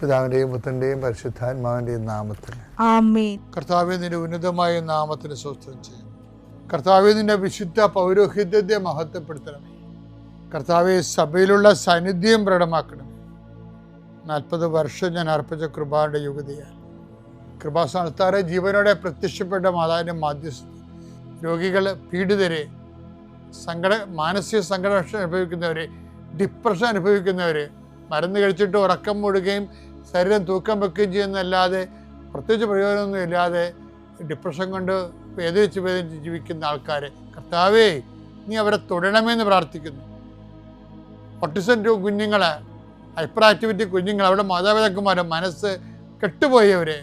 പിതാവിൻ്റെയും പുത്രൻ്റെയും പരിശുദ്ധാത്മാവിൻ്റെയും നാമത്തിൽ ആമേൻ. കർത്താവേ, നിന്റെ ഉന്നതമായ നാമത്തിന് സ്തോത്രം ചെയ്യുന്നു. കർത്താവേ, നിന്റെ വിശുദ്ധ പൗരോഹിത്യത്തെ മഹത്വപ്പെടുത്തണമേ. കർത്താവേ, സഭയിലുള്ള സാന്നിധ്യം പ്രകടമാക്കണമേ. 40 വർഷം ഞാൻ അർപ്പിച്ച കൃപാന്റെ യുഗതിയാൽ കൃപാസ്ഥാനത്താറെ ജീവനോടെ പ്രത്യക്ഷപ്പെട്ട മാതാവിൻ്റെ മാധ്യസ്ഥ രോഗികൾ, പീഡിതരെ, മാനസിക സംഘടന അനുഭവിക്കുന്നവരെ, ഡിപ്രഷൻ അനുഭവിക്കുന്നവർ, മരുന്ന് കഴിച്ചിട്ട് ഉറക്കം മൂടുകയും ശരീരം തൂക്കം വെക്കുകയും ചെയ്യുന്നതല്ലാതെ പ്രത്യേകിച്ച് പ്രയോജനമൊന്നും ഇല്ലാതെ ഡിപ്രഷൻ കൊണ്ട് വേദനിച്ച് ജീവിക്കുന്ന ആൾക്കാരെ കർത്താവേ, നീ അവരെ തൊടണമെന്ന് പ്രാർത്ഥിക്കുന്നു. ഓട്ടിസം കുഞ്ഞുങ്ങൾ, ഹൈപ്പർ ആക്ടിവിറ്റി കുഞ്ഞുങ്ങൾ, അവിടെ മാതാപിതാക്കന്മാരെ മനസ്സ് കെട്ടുപോയവരെ,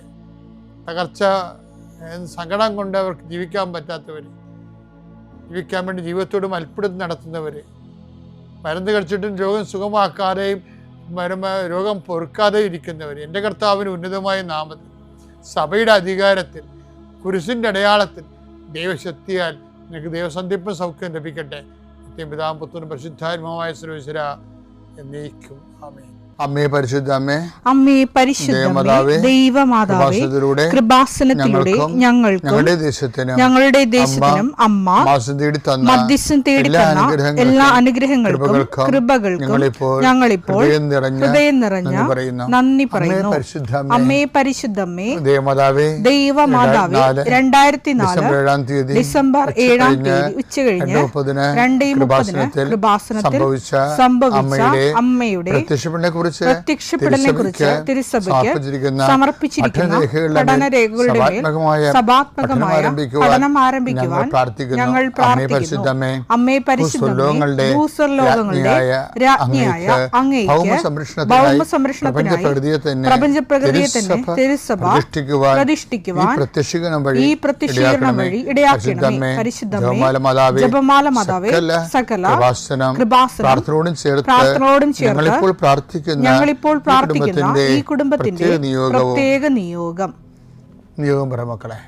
തകർച്ച സങ്കടം കൊണ്ട് അവർക്ക് ജീവിക്കാൻ പറ്റാത്തവർ, ജീവിക്കാൻ വേണ്ടി ജീവിതത്തോട് മൽപ്പിടുത്തം നടത്തുന്നവർ, മരുന്ന് കഴിച്ചിട്ടും രോഗം സുഖമാക്കാതെയും രോഗം പൊറുക്കാതെയും ഇരിക്കുന്നവർ, എൻ്റെ കർത്താവിന് ഉന്നതമായ നാമത്തിൽ, സഭയുടെ അധികാരത്തിൽ, കുരിശിൻ്റെ അടയാളത്തിൽ, ദൈവശക്തിയാൽ നിനക്ക് ദൈവസന്ധിപ്പും സൗഖ്യം ലഭിക്കട്ടെ. പിതാവും പുത്രനും പരിശുദ്ധാത്മാവായ സർവ്വേശ്വര എന്നേക്കും ആമേൻ. അമ്മേ പരിശുദ്ധ അമ്മേ, അമ്മേ പരിശുദ്ധ ദൈവമാതാവേ, കൃപാസനത്തിലൂടെ ഞങ്ങളുടെ ദേശത്തിനും അമ്മ മധ്യസ്ഥം തേടി തന്ന എല്ലാ അനുഗ്രഹങ്ങൾക്കും കൃപകൾക്കും ഞങ്ങളിപ്പോൾ ഹൃദയം നിറഞ്ഞ നന്ദി പറയുന്നു. അമ്മേ പരിശുദ്ധമ്മേ, ദൈവമാതാവേ, 2004 ഡിസംബർ 7 ഉച്ചകഴിഞ്ഞ് 2:30 കൃപാസനത്തിൽ സംഭവിച്ച അമ്മയുടെ പ്രത്യക്ഷപ്പെടലിനെ കുറിച്ച് തിരുസഭയ്ക്ക് സമർപ്പിച്ചിരിക്കുന്ന പഠനരേഖകളുടെ മേൽ സഭാത്മകമായ പഠനം ആരംഭിക്കുവാൻ ഞങ്ങൾ പ്രാർത്ഥിക്കുന്നു. അമ്മേ പരിശുദ്ധമേ, ഭൂസ്വർലോകങ്ങളുടെ രാജ്ഞിയായ അങ്ങേയ്ക്ക് ഭൗമസംരക്ഷണത്തിനായി പ്രപഞ്ചപ്രകൃതിയെ തന്നെ തിരുസഭ പ്രതിഷ്ഠിക്കുവാൻ ഈ പ്രത്യക്ഷീകരണം വഴി ഇടയാക്കണമേ. പരിശുദ്ധമേ, ജപമാല മാതാവേ, സകല കൃപാസനം പ്രാർത്ഥനയോടും ചേർത്ത് ഞങ്ങളിപ്പോൾ പ്രാർത്ഥിക്കുന്ന ഈ കുടുംബത്തിന്റെ പ്രത്യേക നിയോഗം പറ മക്കളെ.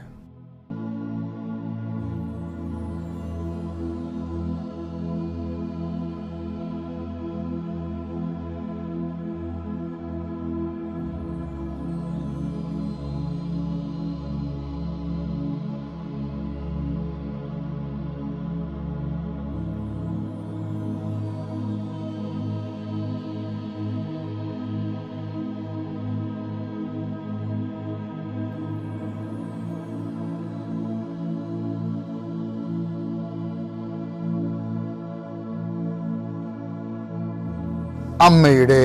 അമ്മയുടെ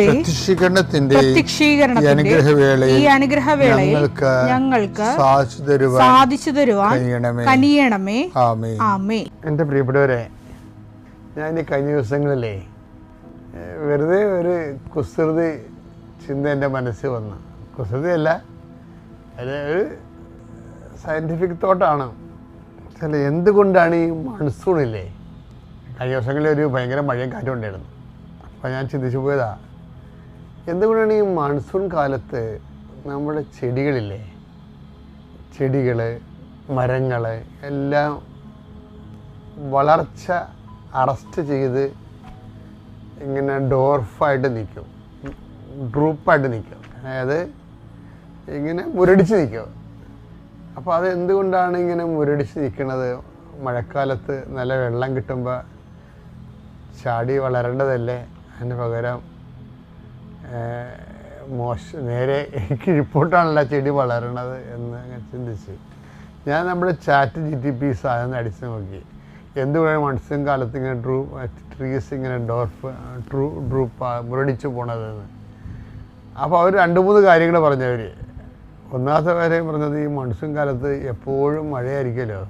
പ്രത്യക്ഷീകരണത്തിന്റെ ഈ അനുഗ്രഹവേളയിൽ ഞങ്ങൾക്ക് സാധിച്ചു തരുവാൻ കനിയണമേ. ആമേൻ. എൻ്റെ പ്രിയപ്പെട്ടവരെ, ഞാൻ ഈ കഴിഞ്ഞ ദിവസങ്ങളിലേ വെറുതെ ഒരു കുസൃതി ചിന്ത എൻ്റെ മനസ്സിൽ വന്നു. കുസൃതിയല്ല, അത് ഒരു സയൻറ്റിഫിക് തോട്ടാണ്. എന്തുകൊണ്ടാണ് ഈ മൺസൂണില്ലേ, കഴിഞ്ഞ ദിവസങ്ങളിൽ ഒരു ഭയങ്കര മഴയും കാറ്റും ഉണ്ടായിരുന്നു. അപ്പോൾ ഞാൻ ചിന്തിച്ചു പോയതാ, എന്തുകൊണ്ടാണ് ഈ മൺസൂൺ കാലത്ത് നമ്മുടെ ചെടികളില്ലേ, ചെടികൾ, മരങ്ങൾ എല്ലാം വളർച്ച അറസ്റ്റ് ചെയ്ത് ഇങ്ങനെ ഡോർഫായിട്ട് നിൽക്കും, ഡ്രൂപ്പായിട്ട് നിൽക്കും, അതായത് ഇങ്ങനെ മുരടിച്ച് നിൽക്കും. അപ്പോൾ അത് എന്തുകൊണ്ടാണ് ഇങ്ങനെ മുരടിച്ച് നിൽക്കുന്നത്? മഴക്കാലത്ത് നല്ല വെള്ളം കിട്ടുമ്പോൾ ചാടി വളരേണ്ടതല്ലേ, അതിന് പകരം നേരെ കിഴിപ്പോട്ടാണല്ലോ ചെടി വളരണത് എന്ന് ഞാൻ ചിന്തിച്ച് ഞാൻ നമ്മുടെ ChatGPT സാധനം അടിച്ച് നോക്കി, എന്തുകൊണ്ടാണ് മൺസൂൺ കാലത്ത് ഇങ്ങനെ ട്രീസ് ഇങ്ങനെ ഡ്രൂപ്പ് മുരടിച്ച് പോണതെന്ന്. അപ്പോൾ അവർ 2-3 കാര്യങ്ങൾ പറഞ്ഞവർ. ഒന്നാമത്തെ കാര്യം പറഞ്ഞത്, ഈ മൺസൂൺ കാലത്ത് എപ്പോഴും മഴയായിരിക്കുമല്ലോ.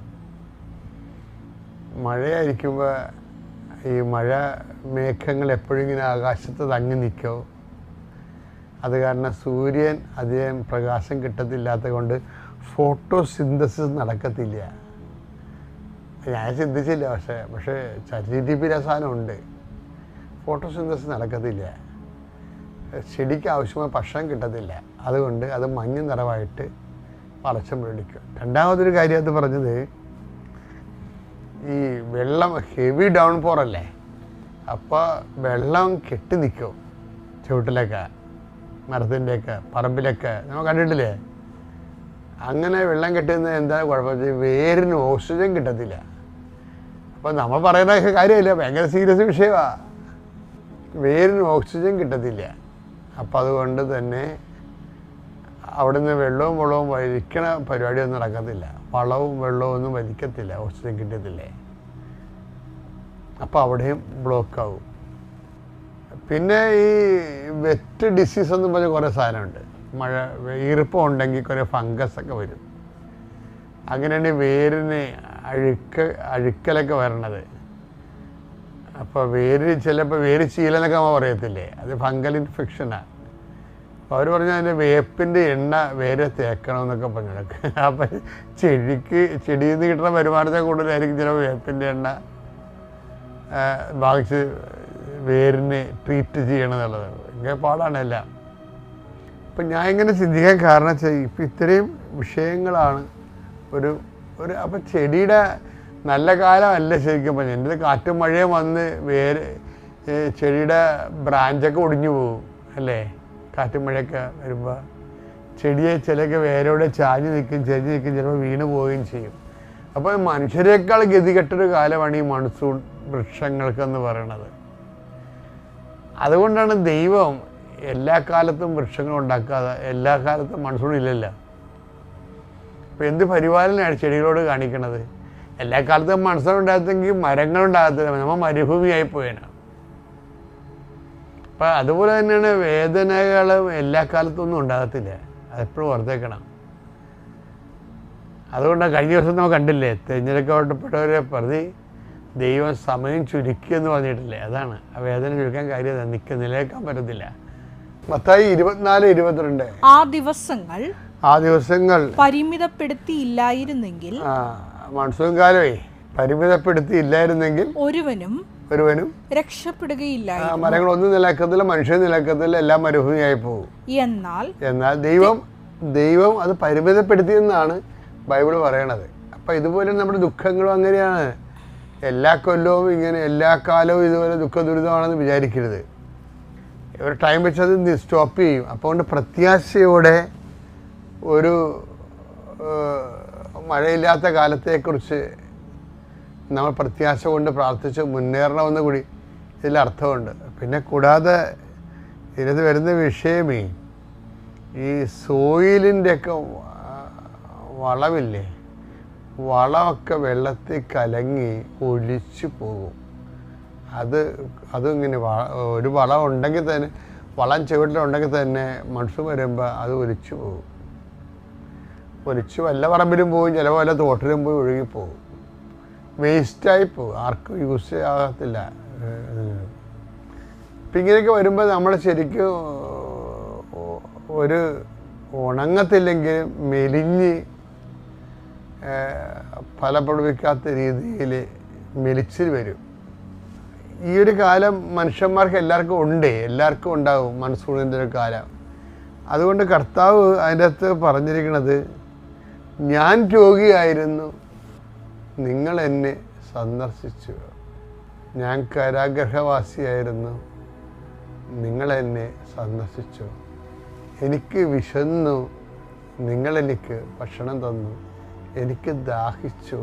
മഴയായിരിക്കുമ്പോൾ ഈ മഴ മേഘങ്ങൾ എപ്പോഴും ഇങ്ങനെ ആകാശത്ത് തങ്ങി നിൽക്കും. അത് കാരണം സൂര്യൻ അധികം പ്രകാശം കിട്ടത്തില്ലാത്തത് കൊണ്ട് ഫോട്ടോസിന്തസിസ് നടക്കത്തില്ല. ഞാൻ ചിന്തിച്ചില്ല, പക്ഷേ ChatGPT സാധനമുണ്ട്. ഫോട്ടോസിന്തസിസ് നടക്കത്തില്ല, ചെടിക്ക് ആവശ്യമായ ഭക്ഷണം കിട്ടത്തില്ല, അതുകൊണ്ട് അത് മഞ്ഞ നിറമായിട്ട് വളർച്ച മുരടിക്കും. രണ്ടാമതൊരു കാര്യം അത് പറഞ്ഞത്, ഈ വെള്ളം ഹെവി ഡൗൺ പോറല്ലേ, അപ്പോൾ വെള്ളം കെട്ടി നിൽക്കും ചുവട്ടിലൊക്കെ. മരത്തിൻ്റെയൊക്കെ പറമ്പിലൊക്കെ നമ്മൾ കണ്ടിട്ടില്ലേ? അങ്ങനെ വെള്ളം കെട്ടുന്നത് എന്താ കുഴപ്പമെന്ന് വെച്ചാൽ വേരിന് ഓക്സിജൻ കിട്ടത്തില്ല. അപ്പം നമ്മൾ പറയുന്ന കാര്യമില്ല, ഭയങ്കര സീരിയസ് വിഷയമാണ്. വേരിന് ഓക്സിജൻ കിട്ടത്തില്ല. അപ്പം അതുകൊണ്ട് തന്നെ അവിടുന്ന് വെള്ളവും വലിക്കണ പരിപാടിയൊന്നും നടക്കത്തില്ല. വളവും വെള്ളവും ഒന്നും വലിക്കത്തില്ല, ഓക്സിജൻ കിട്ടത്തില്ലേ. അപ്പോൾ അവിടെയും ബ്ലോക്കാവും. പിന്നെ ഈ വെറ്റ് ഡിസീസ് എന്ന് പറഞ്ഞ കുറേ സാധനമുണ്ട്. മഴ ഈർപ്പം ഉണ്ടെങ്കിൽ കുറേ ഫംഗസൊക്കെ വരും. അങ്ങനെയാണ് വേരിന് അഴുക്കലൊക്കെ വരണത്. അപ്പോൾ ചിലപ്പോൾ വേര് ചീലെന്നൊക്കെ നമ്മൾ പറയത്തില്ലേ, അത് ഫംഗൽ ഇൻഫെക്ഷനാണ്. അപ്പോൾ അവർ പറഞ്ഞാൽ അതിൻ്റെ വേപ്പിൻ്റെ എണ്ണ വേരെ തേക്കണമെന്നൊക്കെ പറഞ്ഞിടക്ക്. അപ്പം ചെടിയിൽ നിന്ന് കിട്ടുന്ന വരുമാനത്തെ കൂടുതലായിരിക്കും ചിലപ്പോൾ വേപ്പിൻ്റെ എണ്ണ വാങ്ങിച്ച് വേരിന് ട്രീറ്റ് ചെയ്യണമെന്നുള്ളത്. ഇങ്ങനെ പാടാണ് എല്ലാം. അപ്പം ഞാൻ ഇങ്ങനെ ചിന്തിക്കാൻ കാരണം വെച്ചാൽ ഇപ്പം ഇത്രയും വിഷയങ്ങളാണ് അപ്പം ചെടിയുടെ നല്ല കാലമല്ല ശരിക്കും പറഞ്ഞാൽ. എൻ്റെ കാറ്റും മഴയും വന്ന് ചെടിയുടെ ബ്രാഞ്ചൊക്കെ ഒടിഞ്ഞു പോകും അല്ലേ? കാറ്റും മഴയൊക്കെ വരുമ്പോൾ ചെടിയെ ചിലയൊക്കെ വേരോടെ ചാഞ്ഞ് നിൽക്കും, ചിലപ്പോൾ വീണ് പോവുകയും ചെയ്യും. അപ്പോൾ മനുഷ്യരെക്കാൾ ഗതികെട്ടൊരു കാലമാണ് ഈ മൺസൂൺ വൃക്ഷങ്ങൾക്കെന്ന് പറയണത്. അതുകൊണ്ടാണ് ദൈവം എല്ലാ കാലത്തും വൃക്ഷങ്ങൾ ഉണ്ടാക്കാതെ എല്ലാ കാലത്തും മൺസൂൺ ഇല്ലല്ലോ. അപ്പോൾ എന്ത് പരിപാലനമാണ് ചെടികളോട് കാണിക്കണത്? എല്ലാ കാലത്തും മൺസൂൺ ഉണ്ടാകത്തെങ്കിൽ മരങ്ങളുണ്ടാകത്തില്ല, നമ്മൾ മരുഭൂമിയായി പോയാണ്. അപ്പം അതുപോലെ തന്നെയാണ് വേദനകളും എല്ലാ കാലത്തും ഒന്നും ഉണ്ടാകത്തില്ല, അതെപ്പോഴും ഓർത്തേക്കണം. അതുകൊണ്ടാണ് കഴിഞ്ഞ ദിവസം നമ്മൾ കണ്ടില്ലേ, തിരഞ്ഞെടുക്കപ്പെട്ടവരെ പ്രതി ദൈവം സമയം ചുരുക്കിയെന്ന് പറഞ്ഞിട്ടില്ലേ? അതാണ് ആ വേദന ചുരുക്കാൻ കാര്യം. നിലനിൽക്കാൻ പറ്റത്തില്ല. മത്തായി 24:22 ആ ദിവസങ്ങൾ പരിമിതപ്പെടുത്തിയില്ലായിരുന്നെങ്കിൽ മൺസൂൺ കാലമേ പരിമിതപ്പെടുത്തിയില്ലായിരുന്നെങ്കിൽ ഒരുവനും രക്ഷപ്പെടുകയില്ല. മരങ്ങളൊന്നും നിലക്കത്തില്ല, മനുഷ്യൻ നിലക്കത്തില്ല, എല്ലാം മരുഭൂമിയായി പോകും. എന്നാൽ ദൈവം അത് പരിമിതപ്പെടുത്തിയെന്നാണ് ബൈബിൾ പറയണത്. അപ്പം ഇതുപോലെ നമ്മുടെ ദുഃഖങ്ങളും അങ്ങനെയാണ്. എല്ലാ കൊല്ലവും ഇങ്ങനെ എല്ലാ കാലവും ഇതുപോലെ ദുഃഖ ദുരിതമാണെന്ന് വിചാരിക്കരുത്. ഒരു ടൈം വെച്ച് അത് സ്റ്റോപ്പ് ചെയ്യും. അപ്പോൾ കൊണ്ട് പ്രത്യാശയോടെ ഒരു മഴയില്ലാത്ത കാലത്തെക്കുറിച്ച് നമ്മൾ പ്രത്യാശ കൊണ്ട് പ്രാർത്ഥിച്ച് മുന്നേറണമെന്ന് കൂടി ഇതിൽ അർത്ഥമുണ്ട്. പിന്നെ കൂടാതെ ഇതിനകത്ത് വരുന്ന വിഷയമേ ഈ സോയിലിൻ്റെയൊക്കെ വളമില്ലേ, വളമൊക്കെ വെള്ളത്തിൽ കലങ്ങി ഒലിച്ചു പോകും. അതിങ്ങനെ ഒരു വളം ഉണ്ടെങ്കിൽ തന്നെ, വളം ചുവട്ടിലുണ്ടെങ്കിൽ തന്നെ മൺസൂൺ വരുമ്പോൾ അത് ഒലിച്ചു പോകും. ഒലിച്ച് വല്ല പറമ്പിലും പോകും, ചിലപ്പോൾ വല്ല തോട്ടിലും പോയി ഒഴുകിപ്പോകും, വേസ്റ്റായി പോകും, ആർക്കും യൂസ് ആകത്തില്ല. അപ്പം ഇങ്ങനെയൊക്കെ വരുമ്പോൾ നമ്മൾ ശരിക്കും ഒരു ഉണങ്ങത്തില്ലെങ്കിൽ മെലിഞ്ഞ് ഫലപ്പെടുവിക്കാത്ത രീതിയിൽ മെലിച്ചിൽ വരും. ഈ ഒരു കാലം മനുഷ്യന്മാർക്ക് എല്ലാവർക്കും ഉണ്ടാകും മൺസൂണിൻ്റെ ഒരു കാലം. അതുകൊണ്ട് കർത്താവ് അതിൻ്റെ അകത്ത് പറഞ്ഞിരിക്കുന്നത്, ഞാൻ രോഗിയായിരുന്നു, നിങ്ങൾ എന്നെ സന്ദർശിച്ചു. ഞാൻ കാരാഗൃഹവാസിയായിരുന്നു, നിങ്ങൾ എന്നെ സന്ദർശിച്ചു. എനിക്ക് വിശന്നു, നിങ്ങളെനിക്ക് ഭക്ഷണം തന്നു. എനിക്ക് ദാഹിച്ചു,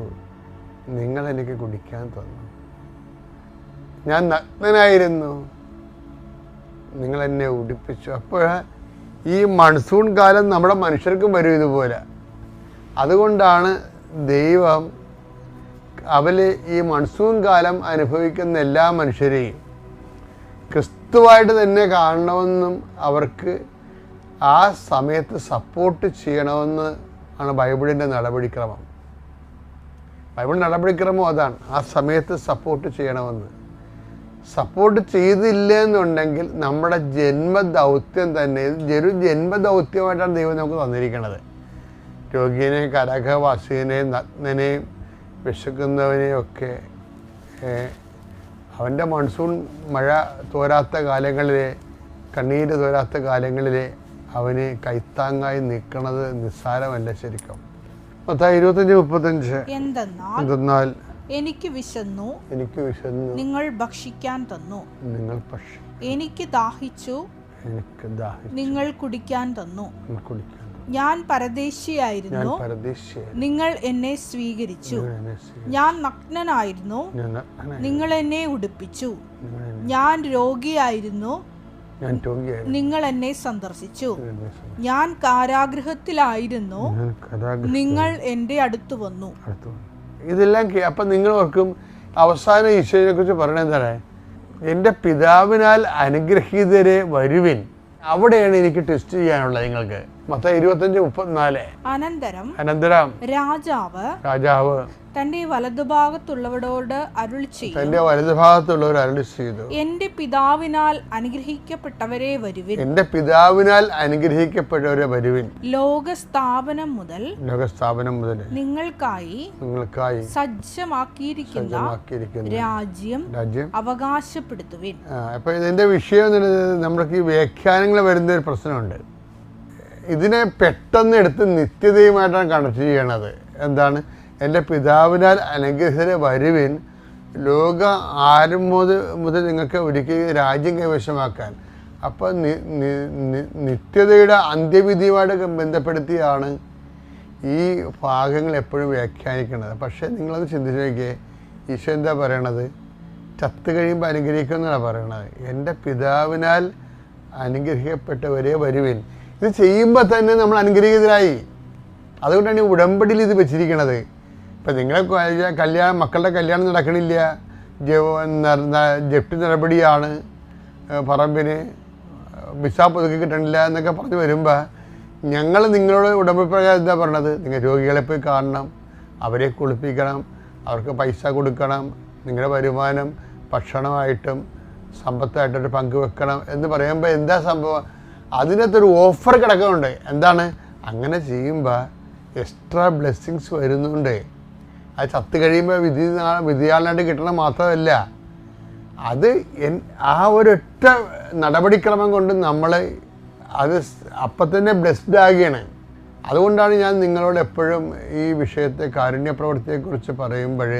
നിങ്ങളെനിക്ക് കുടിക്കാൻ തന്നു. ഞാൻ നഗ്നനായിരുന്നു, നിങ്ങളെന്നെ ഉടുപ്പിച്ചു. അപ്പോൾ ഈ മൺസൂൺ കാലം നമ്മുടെ മനുഷ്യർക്കും വരും ഇതുപോലെ. അതുകൊണ്ടാണ് ദൈവം ഈ മൺസൂൺ കാലം അനുഭവിക്കുന്ന എല്ലാ മനുഷ്യരെയും ക്രിസ്തുവായിട്ട് തന്നെ കാണണമെന്നും അവർക്ക് ആ സമയത്ത് സപ്പോർട്ട് ചെയ്യണമെന്ന് ആണ് ബൈബിളിൻ്റെ നടപടിക്രമം. ബൈബിൾ നടപടിക്രമം അതാണ്, ആ സമയത്ത് സപ്പോർട്ട് ചെയ്യണമെന്ന്. സപ്പോർട്ട് ചെയ്തില്ല എന്നുണ്ടെങ്കിൽ നമ്മുടെ ജന്മദൗത്യം തന്നെ ജന്മദൗത്യമായിട്ടാണ് ദൈവം നമുക്ക് തന്നിരിക്കുന്നത്. രോഗിയെയും കാരാഗൃഹവാസിയെയും നഗ്നനെയും വിശക്കുന്നവനെയും ഒക്കെ അവൻ്റെ മൺസൂൺ മഴ തോരാത്ത കാലങ്ങളിലെ, കണ്ണീര് തോരാത്ത കാലങ്ങളിലെ അവന് കൈത്താങ്ങായി നിൽക്കുന്നത് നിസ്സാരമല്ല ശരിക്കും. 25:35 എന്തെന്നാൽ എനിക്ക് വിശന്നു, നിങ്ങൾ ഭക്ഷിക്കാൻ തന്നു. എനിക്ക് ദാഹിച്ചു, എനിക്ക് ദാഹിച്ചു. നിങ്ങൾ കുടിക്കാൻ തന്നു. കുടിക്കാൻ ഞാൻ പരദേശിയായിരുന്നു, നിങ്ങൾ എന്നെ സ്വീകരിച്ചു. ഞാൻ നഗ്നനായിരുന്നു, നിങ്ങൾ എന്നെ ഉടുപ്പിച്ചു. ഞാൻ രോഗിയായിരുന്നു, നിങ്ങൾ എന്നെ സന്ദർശിച്ചു. ഞാൻ കാരാഗൃഹത്തിലായിരുന്നു, നിങ്ങൾ എൻ്റെ അടുത്ത് വന്നു. ഇതെല്ലാം അപ്പം നിങ്ങൾ ഓർക്കും അവസാനം ഈശോയെ കുറിച്ച് പറയണത് എന്താണ്? എൻ്റെ പിതാവിനാൽ അനുഗ്രഹീതരെ വരുവിൻ. അവിടെയാണ് എനിക്ക് ടെസ്റ്റ് ചെയ്യാനുള്ളത് നിങ്ങൾക്ക്. മത്തായി 25:34. അനന്തരം രാജാവ് തന്റെ വലതുഭാഗത്തുള്ളവരോട് അരുളി ചെയ്തു, എന്റെ പിതാവിനാൽ അനുഗ്രഹിക്കപ്പെട്ടവരെ വരുവിൻ. ലോകസ്ഥാപനം മുതൽ നിങ്ങൾക്കായി സജ്ജമാക്കിയിരിക്കുന്ന രാജ്യം അവകാശപ്പെടുത്തുവിൻ. അപ്പൊ ഇതിന്റെ വിഷയം നമ്മൾക്ക് ഈ വ്യാഖ്യാനങ്ങൾ വരുന്ന ഒരു പ്രശ്നമുണ്ട്. ഇതിനെ പെട്ടെന്ന് എടുത്ത് നിത്യതയുമായിട്ടാണ് കണക്ട് ചെയ്യണത്. എന്താണ്? എൻ്റെ പിതാവിനാൽ അനുഗ്രഹീതരെ വരുവിൻ, ലോക മുതൽ നിങ്ങൾക്ക് ഒരിക്കലും രാജ്യം കൈവശമാക്കാൻ. അപ്പോൾ നിത്യതയുടെ അന്ത്യവിധിയുമായിട്ട് ബന്ധപ്പെടുത്തിയാണ് ഈ ഭാഗങ്ങൾ എപ്പോഴും വ്യാഖ്യാനിക്കുന്നത്. പക്ഷേ നിങ്ങളത് ചിന്തിച്ച് നോക്കിയേ, ഈശോ എന്താ പറയണത്? ചത്ത് കഴിയുമ്പോൾ അനുഗ്രഹിക്കുമെന്നാണ് പറയണത്. എൻ്റെ പിതാവിനാൽ അനുഗ്രഹിക്കപ്പെട്ടവരെ വരുവിൻ. ഇത് ചെയ്യുമ്പോൾ തന്നെ നമ്മൾ അനുഗ്രഹീതരായി. അതുകൊണ്ടാണ് ഈ ഉടമ്പടിയിൽ ഇത് വെച്ചിരിക്കണത്. ഇപ്പം നിങ്ങളെ മക്കളുടെ കല്യാണം നടക്കണില്ല, ജപ്തി നടപടിയാണ്, പറമ്പിന് വിസ പുതുക്കി കിട്ടണില്ല എന്നൊക്കെ പറഞ്ഞ് വരുമ്പോൾ ഞങ്ങൾ നിങ്ങളോട് ഉടമ്പടി പ്രകാരം എന്താ പറഞ്ഞത്? നിങ്ങൾ രോഗികളെ പോയി കാണണം, അവരെ കുളിപ്പിക്കണം, അവർക്ക് പൈസ കൊടുക്കണം, നിങ്ങളുടെ വരുമാനം ഭക്ഷണമായിട്ടും സമ്പത്തായിട്ടൊരു പങ്കുവെക്കണം എന്ന് പറയുമ്പോൾ എന്താ സംഭവം? അതിനകത്തൊരു ഓഫർ കിടക്കുന്നുണ്ട്. എന്താണ്? അങ്ങനെ ചെയ്യുമ്പോൾ എക്സ്ട്രാ ബ്ലെസ്സിങ്സ് വരുന്നുണ്ട്. അത് ചത്ത് കഴിയുമ്പോൾ വിധിയാളനായിട്ട് കിട്ടണം മാത്രമല്ല, അത് ആ ഒരൊറ്റ നടപടിക്രമം കൊണ്ട് നമ്മൾ അത് അപ്പം തന്നെ ബ്ലെസ്ഡ് ആകുകയാണ്. അതുകൊണ്ടാണ് ഞാൻ നിങ്ങളോട് എപ്പോഴും ഈ വിഷയത്തെ കാരുണ്യപ്രവൃത്തിയെക്കുറിച്ച് പറയുമ്പോൾ,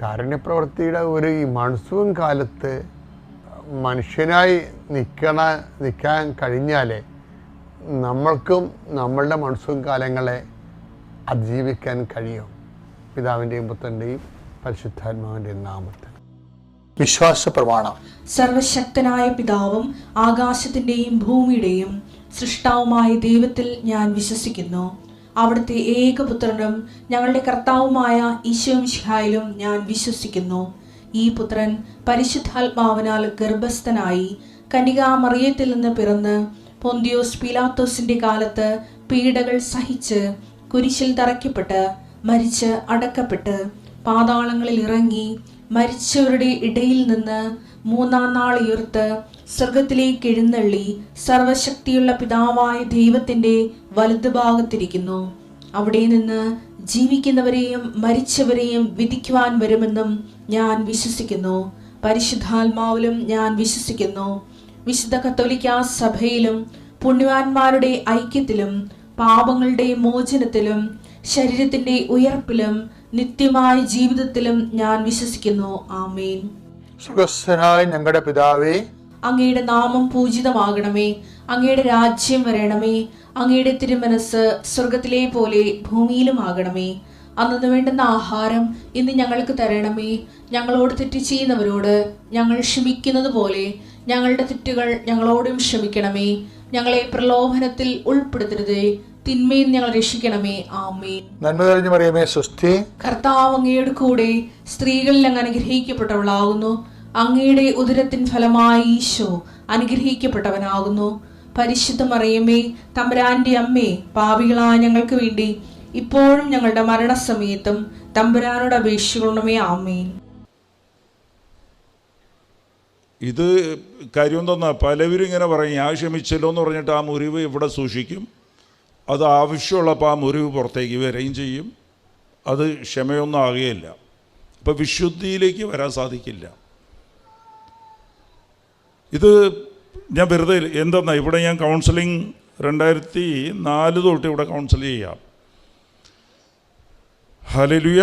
കാരുണ്യപ്രവൃത്തിയുടെ ഒരു ഈ മൺസൂൺ കാലത്ത് മനുഷ്യനായി നിൽക്കാൻ കഴിഞ്ഞാലേ നമ്മൾക്കും നമ്മളുടെ മൺസൂൺ കാലങ്ങളെ അതിജീവിക്കാൻ കഴിയും. പിതാവിൻ്റെയും പുത്രൻ്റെയും പരിശുദ്ധാത്മാവിൻ്റെയും നാമത്തിൽ. വിശ്വാസ പ്രമാണം. സർവശക്തനായ പിതാവും ആകാശത്തിൻ്റെയും ഭൂമിയുടെയും സൃഷ്ടാവുമായ ദൈവത്തിൽ ഞാൻ വിശ്വസിക്കുന്നു. അവിടുത്തെ ഏകപുത്രനും ഞങ്ങളുടെ കർത്താവുമായ ഈശോമിശിഹായിലും ഞാൻ വിശ്വസിക്കുന്നു. ഈ പുത്രൻ പരിശുദ്ധാത്മാവിനാൽ ഗർഭസ്ഥനായി കന്യകാമറിയത്തിൽ നിന്ന് പിറന്ന് പൊന്തിയോസ് പീലാത്തോസിന്റെ കാലത്ത് പീഡകൾ സഹിച്ച് കുരിശിൽ തറയ്ക്കപ്പെട്ട് മരിച്ച് അടക്കപ്പെട്ട് പാതാളങ്ങളിൽ ഇറങ്ങി മരിച്ചവരുടെ ഇടയിൽ നിന്ന് മൂന്നാം നാൾ ഉയർത്ത് സ്വർഗത്തിലേക്ക് എഴുന്നള്ളി സർവശക്തിയുള്ള പിതാവായ ദൈവത്തിന്റെ വലതുഭാഗത്തിരിക്കുന്നു. അവിടെ നിന്ന് ജീവിക്കുന്നവരെയും മരിച്ചവരെയും വിധിക്കുവാൻ വരുമെന്നും ഞാൻ വിശ്വസിക്കുന്നു. പരിശുദ്ധാത്മാവിലും ഞാൻ വിശ്വസിക്കുന്നു. വിശുദ്ധ കത്തോലിക്കാ സഭയിലും പുണ്യവാന്മാരുടെ ഐക്യത്തിലും പാപങ്ങളുടെ മോചനത്തിലും ശരീരത്തിന്റെ ഉയർപ്പിലും നിത്യമായ ജീവിതത്തിലും ഞാൻ വിശ്വസിക്കുന്നു. ആമേൻ. സുഖസ്ഥനായ ഞങ്ങളുടെ പിതാവേ, അങ്ങയുടെ നാമം പൂജിതമാകണമേ. അങ്ങയുടെ രാജ്യം വരണമേ. അങ്ങയുടെ തിരുമനസ് സ്വർഗത്തിലെ പോലെ ഭൂമിയിലും ആകണമേ. അന്നു വേണ്ടുന്ന ആഹാരം ഇന്ന് ഞങ്ങൾക്ക് തരണമേ. ഞങ്ങളോട് തെറ്റ് ചെയ്യുന്നവരോട് ഞങ്ങൾ ക്ഷമിക്കുന്നത് പോലെ ഞങ്ങളുടെ തെറ്റുകൾ ഞങ്ങളോടും ക്ഷമിക്കണമേ. ഞങ്ങളെ പ്രലോഭനത്തിൽ ഉൾപ്പെടുത്തരുതേ, തിന്മയിൽ ഞങ്ങൾ രക്ഷിക്കണമേ. ആമേൻ. നന്മ നിറഞ്ഞ മറിയമേ, സ്വസ്തി. കർത്താവ് അങ്ങയുടെ കൂടെ സ്ത്രീകളിൽ അങ്ങ് അനുഗ്രഹിക്കപ്പെട്ടവളാകുന്നു. അങ്ങയുടെ ഉദരത്തിൻ ഫലമായി ഈശോ അനുഗ്രഹിക്കപ്പെട്ടവനാകുന്നു. പരിശുദ്ധ മറിയമേ, തമ്പുരാന്റെ അമ്മേ, പാപികളായ ഞങ്ങൾക്ക് വേണ്ടി ഇപ്പോഴും ഞങ്ങളുടെ മരണസമയത്തും തമ്പുരാനോട് അപേക്ഷിക്കണമേ. ആമേൻ. ഇത് കാര്യം എന്തെന്നാ, പലവരും ഇങ്ങനെ പറയും ഞാൻ ക്ഷമിച്ചല്ലോ എന്ന് പറഞ്ഞിട്ട് ആ മുറിവ് ഇവിടെ സൂക്ഷിക്കും. അത് ആവശ്യമുള്ളപ്പോൾ ആ മുറിവ് പുറത്തേക്ക് വരികയും ചെയ്യും. അത് ക്ഷമയൊന്നും ആകുകയില്ല. അപ്പോൾ വിശുദ്ധിയിലേക്ക് വരാൻ സാധിക്കില്ല. ഇത് ഞാൻ വെറുതെ എന്തെന്നാ, ഇവിടെ ഞാൻ കൗൺസിലിംഗ് 2004 തൊട്ട് ഇവിടെ കൗൺസിൽ ചെയ്യാം. ഹല്ലേലൂയ.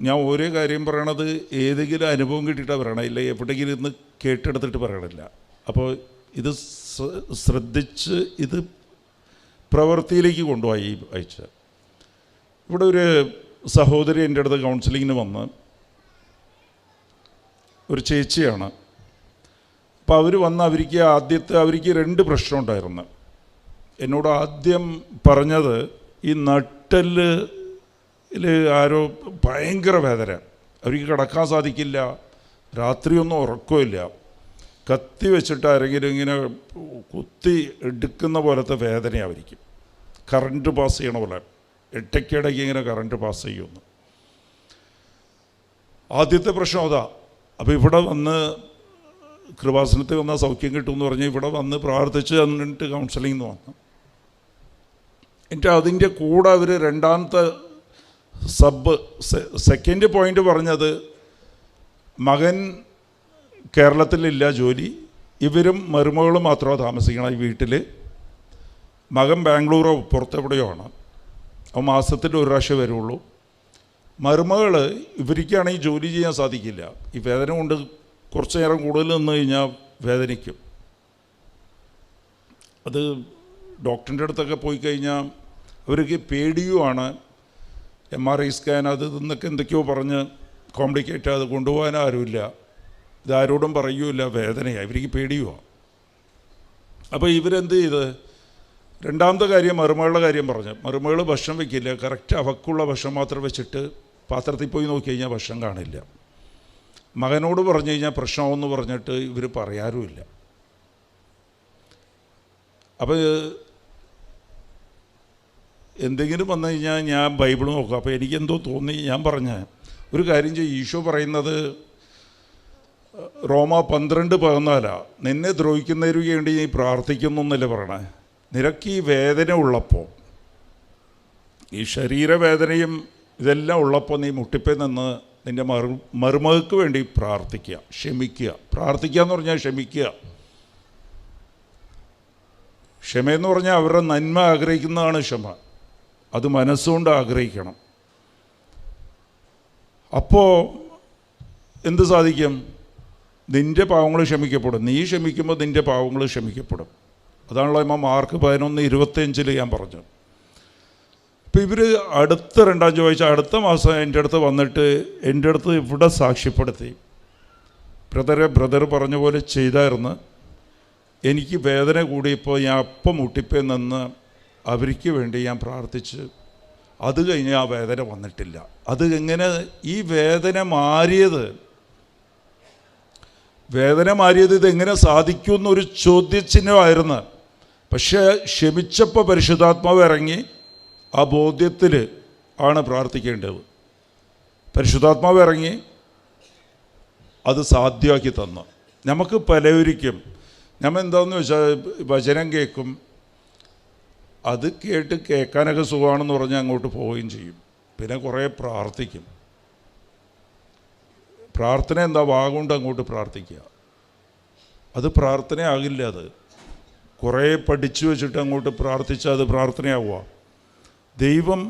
ഞാൻ ഓരോ കാര്യം പറയണത് ഏതെങ്കിലും അനുഭവം കിട്ടിയിട്ടാണ് പറയണത്, ഇല്ല എവിടെയെങ്കിലും ഇന്ന് കേട്ടെടുത്തിട്ട് പറയണില്ല. അപ്പോൾ ഇത് ശ്രദ്ധിച്ച് ഇത് പ്രവൃത്തിയിലേക്ക് കൊണ്ടുപോയി ഈ ആഴ്ച. ഇവിടെ ഒരു സഹോദരി എൻ്റെ അടുത്ത് കൗൺസിലിങ്ങിന് വന്ന്, ഒരു ചേച്ചിയാണ്. അപ്പോൾ അവർ വന്ന് അവർക്ക് 2 പ്രശ്നം ഉണ്ടായിരുന്നു. എന്നോട് ആദ്യം പറഞ്ഞത് ഈ നട്ടെല്ലിൽ ആരോ ഭയങ്കര വേദന, അവർക്ക് കിടക്കാൻ സാധിക്കില്ല, രാത്രിയൊന്നും ഉറക്കമില്ല, കത്തി വെച്ചിട്ട് ആരെങ്കിലും ഇങ്ങനെ കുത്തി എടുക്കുന്ന പോലത്തെ വേദനയാണ് അവർക്ക്, കറണ്ട് പാസ് ചെയ്യണ പോലെ ഇടയ്ക്കിടയ്ക്ക് ഇങ്ങനെ കറണ്ട് പാസ് ചെയ്യുന്നു. ആദ്യത്തെ പ്രശ്നം അതാ. അപ്പോൾ ഇവിടെ വന്ന് കൃപാസനത്തിൽ വന്നാൽ സൗഖ്യം കിട്ടുമെന്ന് പറഞ്ഞ് ഇവിടെ വന്ന് പ്രാർത്ഥിച്ച് എന്നിട്ട് കൗൺസിലിംഗ് വന്നു. എന്നിട്ട് അതിൻ്റെ കൂടെ അവർ രണ്ടാമത്തെ സെക്കൻഡ് പോയിൻ്റ് പറഞ്ഞത്, മകൻ കേരളത്തിലില്ല ജോലി, ഇവരും മരുമകളും മാത്രമാണ് താമസിക്കണം ഈ വീട്ടിൽ. മകൻ ബാംഗ്ലൂരോ പുറത്തെവിടെയോ ആണ്, അപ്പോൾ മാസത്തിൽ 1 പ്രാവശ്യം വരുള്ളൂ. മരുമകൾ ഇവർക്കാണെങ്കിൽ ജോലി ചെയ്യാൻ സാധിക്കില്ല, ഈ വേദന കൊണ്ട് കുറച്ച് നേരം കൂടുതൽ നിന്ന് കഴിഞ്ഞാൽ വേദനിക്കും. അത് ഡോക്ടറിൻ്റെ അടുത്തൊക്കെ പോയി കഴിഞ്ഞാൽ അവർക്ക് പേടിയുമാണ്. MRI സ്കാൻ അത് ഇന്നൊക്കെ എന്തൊക്കെയോ പറഞ്ഞ് കോംപ്ലിക്കേറ്റ്, അത് കൊണ്ടുപോകാൻ ആരുമില്ല, ഇതാരോടും പറയൂല, വേദനയാണ്, ഇവർക്ക് പേടിയുമാണ്. അപ്പോൾ ഇവരെന്ത് ചെയ്ത്, രണ്ടാമത്തെ കാര്യം മരുമകളുടെ കാര്യം പറഞ്ഞു. മരുമകൾ ഭക്ഷണം വയ്ക്കില്ല, കറക്റ്റ് അവക്കുള്ള ഭക്ഷണം മാത്രം വെച്ചിട്ട് പാത്രത്തിൽ പോയി നോക്കി കഴിഞ്ഞാൽ ഭക്ഷണം കാണില്ല. മകനോട് പറഞ്ഞു കഴിഞ്ഞാൽ പ്രശ്നമാവെന്ന് പറഞ്ഞിട്ട് ഇവർ പറയാറുമില്ല. അപ്പോൾ എന്തെങ്കിലും വന്നു കഴിഞ്ഞാൽ ഞാൻ ബൈബിൾ നോക്കും. അപ്പോൾ എനിക്കെന്തോ തോന്നി, ഞാൻ പറഞ്ഞ ഒരു കാര്യം ചെയ്യും, ഈശോ പറയുന്നത് റോമ 12:14, നിന്നെ ദ്രോഹിക്കുന്നതിന് വേണ്ടി നീ പ്രാർത്ഥിക്കുന്നു എന്നല്ലേ പറയണേ. നിനക്ക് ഈ വേദന ഉള്ളപ്പോൾ, ഈ ശരീരവേദനയും ഇതെല്ലാം ഉള്ളപ്പോൾ നീ മുട്ടിപ്പേ നിന്ന് നിൻ്റെ മരുമകൾക്ക് വേണ്ടി പ്രാർത്ഥിക്കുക, ക്ഷമിക്കുക. പ്രാർത്ഥിക്കുക എന്ന് പറഞ്ഞാൽ ക്ഷമിക്കുക. ക്ഷമയെന്ന് പറഞ്ഞാൽ അവരുടെ നന്മ ആഗ്രഹിക്കുന്നതാണ് ക്ഷമ, അത് മനസ്സുകൊണ്ട് ആഗ്രഹിക്കണം. അപ്പോൾ എന്ത് സാധിക്കും? നിൻ്റെ പാവങ്ങൾ ക്ഷമിക്കപ്പെടും. നീ ക്ഷമിക്കുമ്പോൾ നിൻ്റെ പാവങ്ങൾ ക്ഷമിക്കപ്പെടും. അതാണല്ലോ മാർക്ക് 11:25 ഞാൻ പറഞ്ഞു. അപ്പോൾ ഇവർ അടുത്ത 2-ാം ചൊവ്വാഴ്ച അടുത്ത മാസം എൻ്റെ അടുത്ത് വന്നിട്ട് എൻ്റെ അടുത്ത് ഇവിടെ സാക്ഷ്യപ്പെടുത്തി, ബ്രദർ പറഞ്ഞ പോലെ ചെയ്തായിരുന്നു, എനിക്ക് വേദന കൂടിയപ്പോൾ ഞാൻ അപ്പം മുട്ടിപ്പേ നിന്ന് അവർക്ക് വേണ്ടി ഞാൻ പ്രാർത്ഥിച്ച്, അത് കഴിഞ്ഞ് ആ വേദന വന്നിട്ടില്ല. അത് എങ്ങനെ ഈ വേദന മാറിയത് ഇതെങ്ങനെ സാധിക്കുമെന്നൊരു ചോദ്യചിഹ്നമായിരുന്നു. പക്ഷേ ക്ഷമിച്ചപ്പോൾ പരിശുദ്ധാത്മാവ് ഇറങ്ങി ആ ബോധ്യത്തിൽ ആണ് പ്രാർത്ഥിക്കേണ്ടത്. പരിശുദ്ധാത്മാവ് ഇറങ്ങി അത് സാധ്യമാക്കി തന്നു. നമുക്ക് പലവരിക്കും നമ്മൾ എന്താണെന്ന് വെച്ചാൽ വചനം കേൾക്കും, അത് കേൾക്കാനൊക്കെ സുഖമാണെന്ന് പറഞ്ഞാൽ അങ്ങോട്ട് പോവുകയും ചെയ്യും. പിന്നെ കുറേ പ്രാർത്ഥിക്കും. പ്രാർത്ഥന എന്താ? വാഗുകൊണ്ട് അങ്ങോട്ട് പ്രാർത്ഥിക്കുക. അത് പ്രാർത്ഥനയാകില്ല. അത് കുറേ പഠിച്ചു വെച്ചിട്ട് അങ്ങോട്ട് പ്രാർത്ഥിച്ചാൽ അത് പ്രാർത്ഥനയാവുക. ദൈവം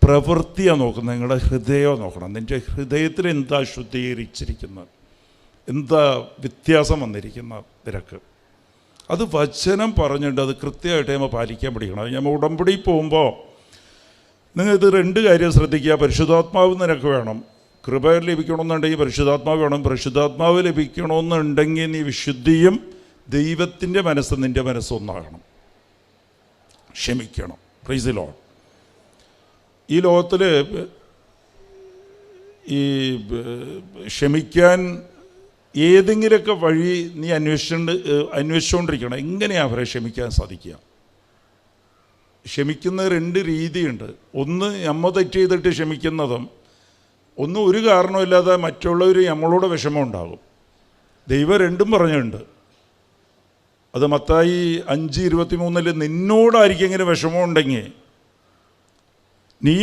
പ്രവൃത്തിയാണ് നോക്കുന്നത്, നിങ്ങളുടെ ഹൃദയമാണ് നോക്കണം. നിൻ്റെ ഹൃദയത്തിൽ എന്താ ശുദ്ധീകരിച്ചിരിക്കുന്നത്, എന്താ വ്യത്യാസം വന്നിരിക്കുന്ന നിരക്ക്, അത് വചനം പറഞ്ഞിട്ട് അത് കൃത്യമായിട്ട് നമ്മൾ പാലിക്കാൻ പഠിക്കണം. നമ്മൾ ഉടമ്പടി പോകുമ്പോൾ നിങ്ങൾ ഇത് 2 കാര്യം ശ്രദ്ധിക്കുക. പരിശുദ്ധാത്മാവ് നിനക്ക് വേണം. കൃപ ലഭിക്കണമെന്നുണ്ടെങ്കിൽ പരിശുദ്ധാത്മാവ് വേണം. പരിശുദ്ധാത്മാവ് ലഭിക്കണമെന്നുണ്ടെങ്കിൽ നീ വിശുദ്ധിയും ദൈവത്തിൻ്റെ മനസ്സ് നിൻ്റെ മനസ്സൊന്നാകണം. ക്ഷമിക്കണം. Price the Lord. ഈ ലോകത്തിൽ ഈ ക്ഷമിക്കാൻ ഏതെങ്കിലുമൊക്കെ വഴി നീ അന്വേഷിച്ചുകൊണ്ടിരിക്കണം. എങ്ങനെയാണ് അവരെ ക്ഷമിക്കാൻ സാധിക്കുക? ക്ഷമിക്കുന്ന 2 രീതിയുണ്ട്. ഒന്ന് നമ്മ തെറ്റ് ചെയ്തിട്ട് ക്ഷമിക്കുന്നതും, ഒന്ന് ഒരു കാരണമില്ലാതെ മറ്റുള്ളവർ നമ്മളോട് വിഷമം ഉണ്ടാകും. ദൈവം 2ഉം പറഞ്ഞിട്ടുണ്ട്. അത് മത്തായി 5:23 നിന്നോടായിരിക്കും ഇങ്ങനെ വിഷമം ഉണ്ടെങ്കിൽ നീ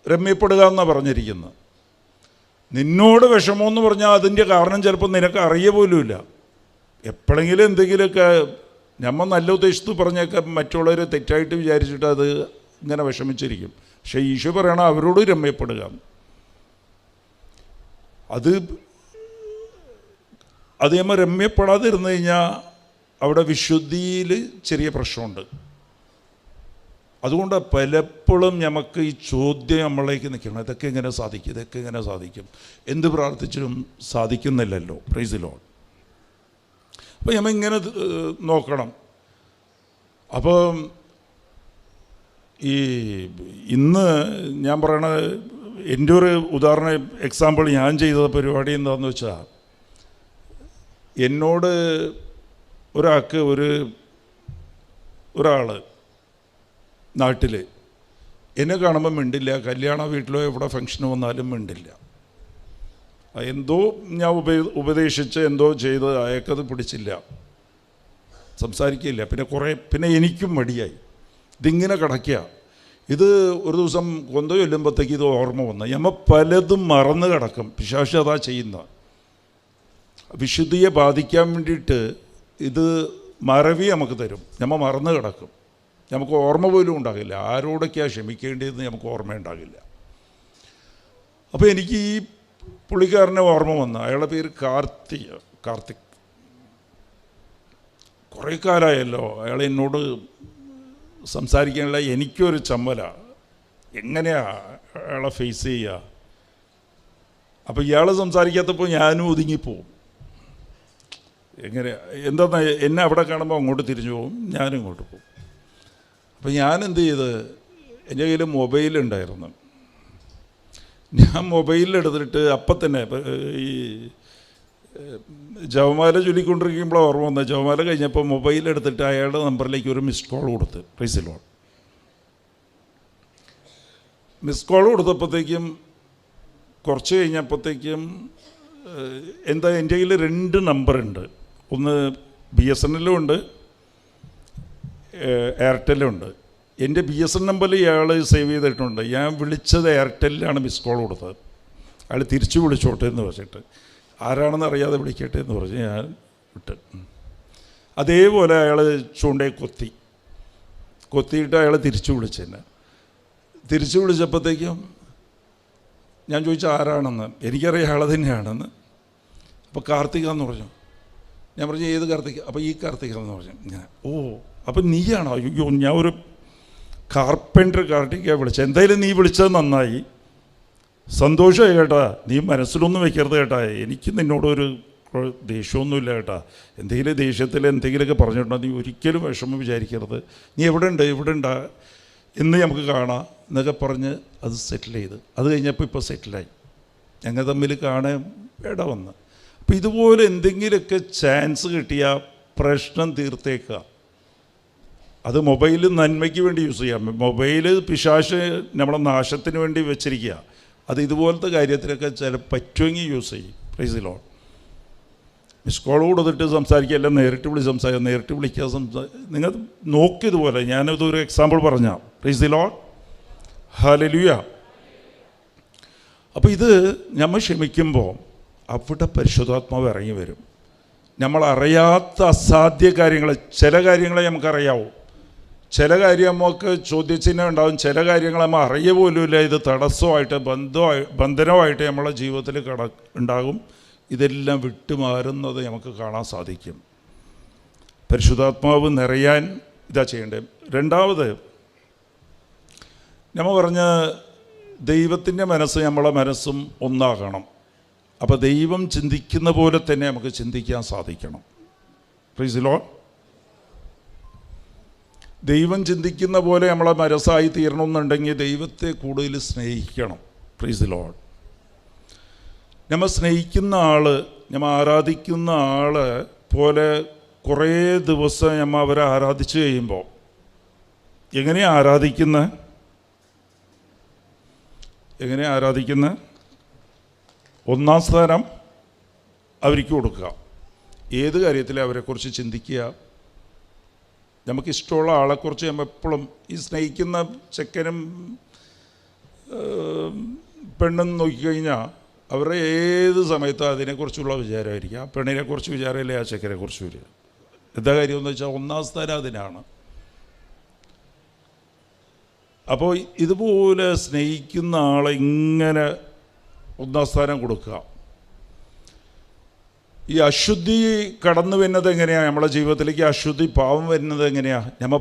രമ്യപ്പെടുക എന്നാണ് പറഞ്ഞിരിക്കുന്നത്. നിന്നോട് വിഷമമെന്ന് പറഞ്ഞാൽ അതിൻ്റെ കാരണം ചിലപ്പോൾ നിനക്ക് അറിയ പോലുമില്ല. എപ്പോഴെങ്കിലും എന്തെങ്കിലുമൊക്കെ നമ്മൾ നല്ല ഉദ്ദേശത്ത് പറഞ്ഞൊക്കെ മറ്റുള്ളവരെ തെറ്റായിട്ട് വിചാരിച്ചിട്ട് അത് ഇങ്ങനെ വിഷമിച്ചിരിക്കും. പക്ഷേ ഈശോ പറയണം അവരോട് രമ്യപ്പെടുക. അത് നമ്മൾ രമ്യപ്പെടാതിരുന്നു കഴിഞ്ഞാൽ അവിടെ വിശുദ്ധിയിൽ ചെറിയ പ്രശ്നമുണ്ട്. അതുകൊണ്ട് പലപ്പോഴും നമുക്ക് ഈ ചോദ്യം നമ്മളേക്ക് നിൽക്കണം, ഇതൊക്കെ എങ്ങനെ സാധിക്കും, ഇതൊക്കെ എങ്ങനെ സാധിക്കും, എന്ത് പ്രാർത്ഥിച്ചിട്ടും സാധിക്കുന്നില്ലല്ലോ. Praise the lord. അപ്പോൾ നമ്മൾ ഇങ്ങനെ നോക്കണം. അപ്പോൾ ഈ ഇന്ന് ഞാൻ പറയണത് എൻ്റെ ഒരു ഉദാഹരണ എക്സാമ്പിൾ ഞാൻ ചെയ്ത പരിപാടി എന്താണെന്ന് വെച്ചാൽ, എന്നോട് ഒരാൾ നാട്ടിൽ എന്നെ കാണുമ്പോൾ മിണ്ടില്ല, കല്യാണ വീട്ടിലോ എവിടെ ഫംഗ്ഷന് വന്നാലും മിണ്ടില്ല. എന്തോ ഞാൻ ഉപദേശിച്ച് എന്തോ ചെയ്ത് അയാൾക്കത് പിടിച്ചില്ല, സംസാരിക്കില്ല. പിന്നെ എനിക്കും മടിയായി. ഇതിങ്ങനെ കിടക്കുക. ഇത് ഒരു ദിവസം കൊന്ത ചൊല്ലുമ്പോഴത്തേക്ക് ഇത് ഓർമ്മ വന്നു. നമ്മൾ പലതും മറന്ന് കിടക്കും. പിശാച് അതാ ചെയ്യുന്ന. വിശുദ്ധിയെ ബാധിക്കാൻ വേണ്ടിയിട്ട് ഇത് മറവി നമുക്ക് തരും. നമ്മൾ മറന്ന് കിടക്കും. നമുക്ക് ഓർമ്മ പോലും ഉണ്ടാകില്ല. ആരോടൊക്കെയാണ് ക്ഷമിക്കേണ്ടതെന്ന് നമുക്ക് ഓർമ്മയുണ്ടാകില്ല. അപ്പോൾ എനിക്ക് ഈ പുള്ളിക്കാരനെ ഓർമ്മ വന്നു. അയാളുടെ പേര് കാർത്തിക്. കുറേ കാലമായല്ലോ അയാൾ എന്നോട് സംസാരിക്കാനുള്ള. എനിക്കൊരു ചമ്മല, എങ്ങനെയാണ് അയാളെ ഫേസ് ചെയ്യുക. അപ്പോൾ ഇയാൾ സംസാരിക്കാത്തപ്പോൾ ഞാനും ഒതുങ്ങിപ്പോവും. എന്താ എന്നെ അവിടെ കാണുമ്പോൾ അങ്ങോട്ട് തിരിഞ്ഞു പോകും, ഞാനും ഇങ്ങോട്ട് പോകും. അപ്പോൾ ഞാൻ എന്ത് ചെയ്ത്, എൻ്റെ കയ്യിൽ മൊബൈലുണ്ടായിരുന്നു. ഞാൻ മൊബൈലിലെടുത്തിട്ട് അപ്പം തന്നെ ഈ ജപമാല ചൊല്ലിക്കൊണ്ടിരിക്കുമ്പോൾ ഓർമ്മ വന്നത്. ജപമാല കഴിഞ്ഞപ്പോൾ മൊബൈലെടുത്തിട്ട് അയാളുടെ നമ്പറിലേക്ക് ഒരു മിസ് കോൾ കൊടുത്ത്. Praise the lord. Miss call കൊടുത്തപ്പോഴത്തേക്കും കുറച്ച് കഴിഞ്ഞപ്പോഴത്തേക്കും എന്താ എൻ്റെ കയ്യിൽ 2 നമ്പറുണ്ട്. ഒന്ന് BSNL ഉണ്ട്, എയർടെല്ലും ഉണ്ട്. എൻ്റെ BSNL നമ്പറിൽ ഇയാൾ സേവ് ചെയ്തിട്ടുണ്ട്. ഞാൻ വിളിച്ചത് എയർടെല്ലിലാണ് മിസ് കോൾ കൊടുത്തത്. അയാൾ തിരിച്ചു വിളിച്ചോട്ടെ എന്ന് വെച്ചിട്ട്, ആരാണെന്ന് അറിയാതെ വിളിക്കട്ടെ എന്ന് പറഞ്ഞ് ഞാൻ വിട്ട്. അതേപോലെ അയാൾ ചൂണ്ടയെ കൊത്തിയിട്ട് അയാൾ തിരിച്ചു വിളിച്ചെന്നെ. തിരിച്ചു വിളിച്ചപ്പോഴത്തേക്കും ഞാൻ ചോദിച്ചു ആരാണെന്ന്. എനിക്കറിയാം അയാൾ തന്നെയാണെന്ന്. അപ്പോൾ കാർത്തികാന്ന് പറഞ്ഞു. ഞാൻ പറഞ്ഞു ഏത് കാർത്തിക? അപ്പോൾ ഈ കാർത്തികാന്ന് പറഞ്ഞു. ഞാൻ അപ്പം നീയാണോ? അയ്യോ, ഞാൻ ഒരു കാർപ്പൻ്റർ കാർത്തിക വിളിച്ചത്. എന്തായാലും നീ വിളിച്ചത് നന്നായി, സന്തോഷമായി കേട്ടാ. നീ മനസ്സിലൊന്നും വെക്കരുത് കേട്ടാ. എനിക്ക് നിന്നോടൊരു ദേഷ്യമൊന്നുമില്ല കേട്ടാ. എന്തെങ്കിലും ദേഷ്യത്തിൽ എന്തെങ്കിലുമൊക്കെ പറഞ്ഞിട്ടുണ്ടോ നീ ഒരിക്കലും വിഷമം വിചാരിക്കരുത്. നീ എവിടെ ഉണ്ട് എന്ന് നമുക്ക് കാണാം എന്നൊക്കെ പറഞ്ഞ് അത് സെറ്റിൽ ചെയ്ത്. അത് കഴിഞ്ഞപ്പോൾ ഇപ്പോൾ സെറ്റിലായി. ഞങ്ങൾ തമ്മിൽ കാണാൻ ഇട വന്ന്. അപ്പോൾ ഇതുപോലെ എന്തെങ്കിലുമൊക്കെ ചാൻസ് കിട്ടിയാൽ പ്രശ്നം തീർത്തേക്കുക. അത് മൊബൈൽ നന്മയ്ക്ക് വേണ്ടി യൂസ് ചെയ്യാം. മൊബൈൽ പിശാച് നമ്മളെ നാശത്തിന് വേണ്ടി വെച്ചിരിക്കുക. അത് ഇതുപോലത്തെ കാര്യത്തിലൊക്കെ പറ്റുമെങ്കിൽ യൂസ് ചെയ്യും. Price the lord. Miss call കൊടുത്തിട്ട് സംസാരിക്കുക, അല്ല നേരിട്ട് വിളിക്കുക. നിങ്ങൾ നോക്കിയതുപോലെ ഞാനിതൊരു എക്സാമ്പിൾ പറഞ്ഞാൽ. Price the Lord. ഹല്ലേലൂയ. അപ്പോൾ ഇത് നമ്മൾ ക്ഷമിക്കുമ്പോൾ അവിടെ പരിശുദ്ധാത്മാവ് ഇറങ്ങി വരും. നമ്മളറിയാത്ത അസാധ്യ കാര്യങ്ങൾ, ചില കാര്യങ്ങളെ നമുക്കറിയാവും, ചില കാര്യം നമുക്ക് ചോദ്യചിഹ്നം ഉണ്ടാകും, ചില കാര്യങ്ങൾ നമ്മൾ അറിയ പോലുമില്ല. ഇത് തടസ്സമായിട്ട് ബന്ധനമായിട്ട് നമ്മളെ ജീവിതത്തിൽ ഉണ്ടാകും. ഇതെല്ലാം വിട്ടുമാറുന്നത് നമുക്ക് കാണാൻ സാധിക്കും. പരിശുദ്ധാത്മാവ് നിറയാൻ ഇതാ ചെയ്യേണ്ടത്. രണ്ടാമത് നമ്മൾ പറഞ്ഞ ദൈവത്തിൻ്റെ മനസ്സ് നമ്മളെ മനസ്സും ഒന്നാകണം. അപ്പോൾ ദൈവം ചിന്തിക്കുന്ന പോലെ തന്നെ നമുക്ക് ചിന്തിക്കാൻ സാധിക്കണം. Price the Lord. ദൈവം ചിന്തിക്കുന്ന പോലെ നമ്മളെ മനസ്സായി തീരണമെന്നുണ്ടെങ്കിൽ ദൈവത്തെ കൂടുതൽ സ്നേഹിക്കണം. Price the Lord. നമ്മൾ സ്നേഹിക്കുന്ന ആൾ, നമ്മൾ ആരാധിക്കുന്ന ആൾ പോലെ കുറേ ദിവസം നമ്മൾ അവരെ ആരാധിച്ചു കഴിയുമ്പോൾ എങ്ങനെയാണ് ആരാധിക്കുന്നത്? ഒന്നാം സ്ഥാനം അവർക്ക് കൊടുക്കുക. ഏത് കാര്യത്തിലും അവരെക്കുറിച്ച് ചിന്തിക്കുക. നമുക്കിഷ്ടമുള്ള ആളെക്കുറിച്ച് നമ്മൾ എപ്പോഴും ഈ സ്നേഹിക്കുന്ന ചെക്കനും പെണ്ണും നോക്കിക്കഴിഞ്ഞാൽ അവരുടെ ഏത് സമയത്തും അതിനെക്കുറിച്ചുള്ള വിചാരമായിരിക്കും. ആ പെണ്ണിനെക്കുറിച്ച് വിചാരമില്ലേ ആ ചെക്കനെക്കുറിച്ച് വരിക. എന്താ കാര്യമെന്ന് വെച്ചാൽ ഒന്നാം സ്ഥാനം അതിനാണ്. അപ്പോൾ ഇതുപോലെ സ്നേഹിക്കുന്ന ആളെ ഇങ്ങനെ ഒന്നാം സ്ഥാനം കൊടുക്കുക. ഈ അശുദ്ധി കടന്നു വരുന്നത് എങ്ങനെയാണ്? നമ്മളെ ജീവിതത്തിലേക്ക് അശുദ്ധി പാവം വരുന്നത് എങ്ങനെയാണ്? നമ്മൾ